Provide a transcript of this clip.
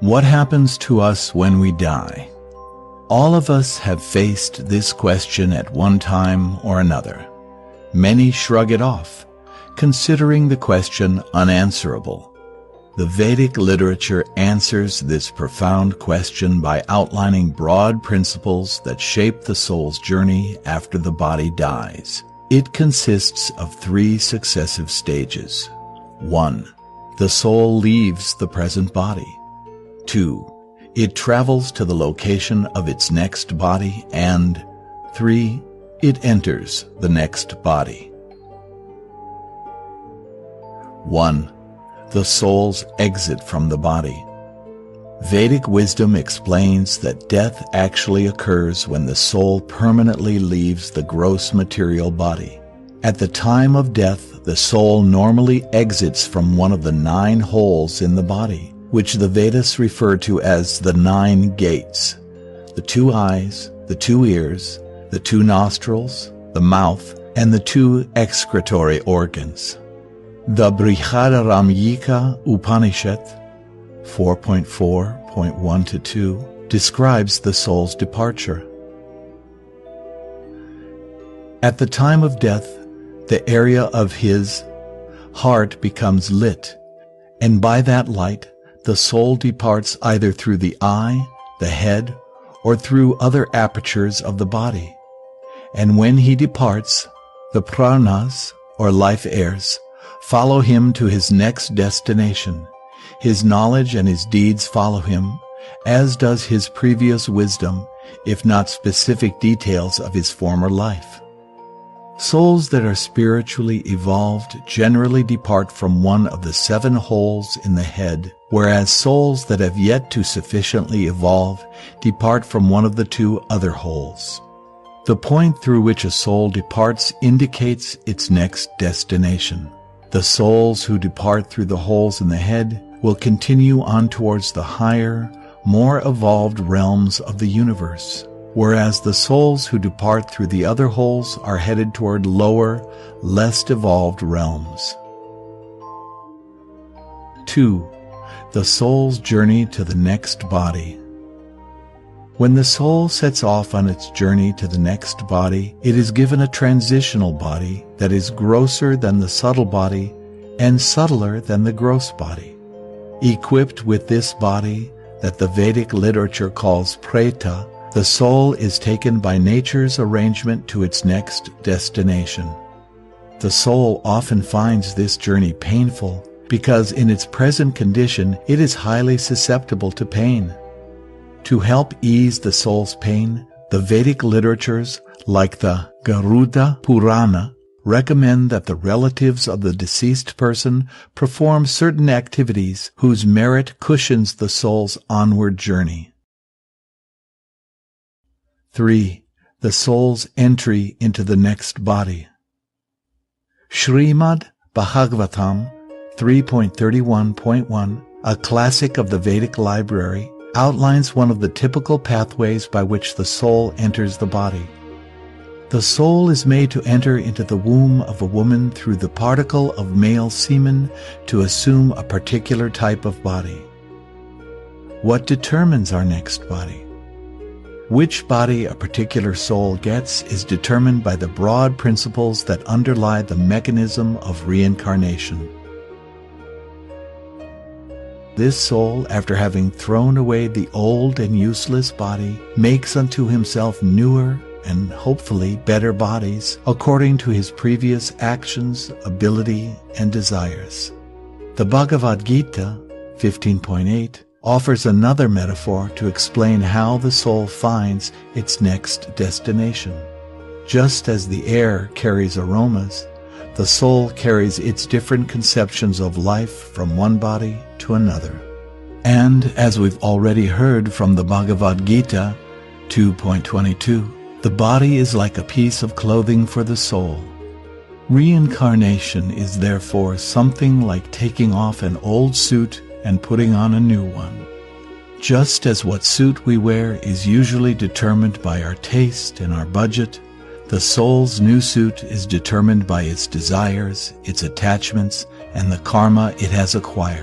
What happens to us when we die? All of us have faced this question at one time or another. Many shrug it off, considering the question unanswerable. The Vedic literature answers this profound question by outlining broad principles that shape the soul's journey after the body dies. It consists of 3 successive stages. 1. The soul leaves the present body. 2. It travels to the location of its next body. And 3. It enters the next body. 1. The soul's exit from the body. Vedic wisdom explains that death actually occurs when the soul permanently leaves the gross material body. At the time of death, the soul normally exits from one of the 9 holes in the body, which the Vedas refer to as the 9 gates: the 2 eyes, the 2 ears, the 2 nostrils, the mouth, and the 2 excretory organs. The Brihadaranyika Upanishad 4.4.1-2 describes the soul's departure. At the time of death, the area of his heart becomes lit, and by that light, the soul departs either through the eye, the head, or through other apertures of the body. And when he departs, the pranas, or life airs, follow him to his next destination. His knowledge and his deeds follow him, as does his previous wisdom, if not specific details of his former life. Souls that are spiritually evolved generally depart from one of the 7 holes in the head, whereas souls that have yet to sufficiently evolve depart from one of the 2 other holes. The point through which a soul departs indicates its next destination. The souls who depart through the holes in the head will continue on towards the higher, more evolved realms of the universe, whereas the souls who depart through the other holes are headed toward lower, less evolved realms. 2. The soul's journey to the next body. When the soul sets off on its journey to the next body, it is given a transitional body that is grosser than the subtle body and subtler than the gross body. Equipped with this body that the Vedic literature calls preta, the soul is taken by nature's arrangement to its next destination. The soul often finds this journey painful because in its present condition it is highly susceptible to pain. To help ease the soul's pain, the Vedic literatures, like the Garuda Purana, recommend that the relatives of the deceased person perform certain activities whose merit cushions the soul's onward journey. 3. The soul's entry into the next body. Srimad Bhagavatam 3.31.1, a classic of the Vedic library, outlines one of the typical pathways by which the soul enters the body. The soul is made to enter into the womb of a woman through the particle of male semen to assume a particular type of body. What determines our next body? Which body a particular soul gets is determined by the broad principles that underlie the mechanism of reincarnation. This soul, after having thrown away the old and useless body, makes unto himself newer and hopefully better bodies according to his previous actions, ability, and desires. The Bhagavad Gita 15.8 offers another metaphor to explain how the soul finds its next destination. Just as the air carries aromas, the soul carries its different conceptions of life from one body to another. And as we've already heard from the Bhagavad Gita 2.22, the body is like a piece of clothing for the soul. Reincarnation is therefore something like taking off an old suit and putting on a new one. Just as what suit we wear is usually determined by our taste and our budget, the soul's new suit is determined by its desires, its attachments, and the karma it has acquired.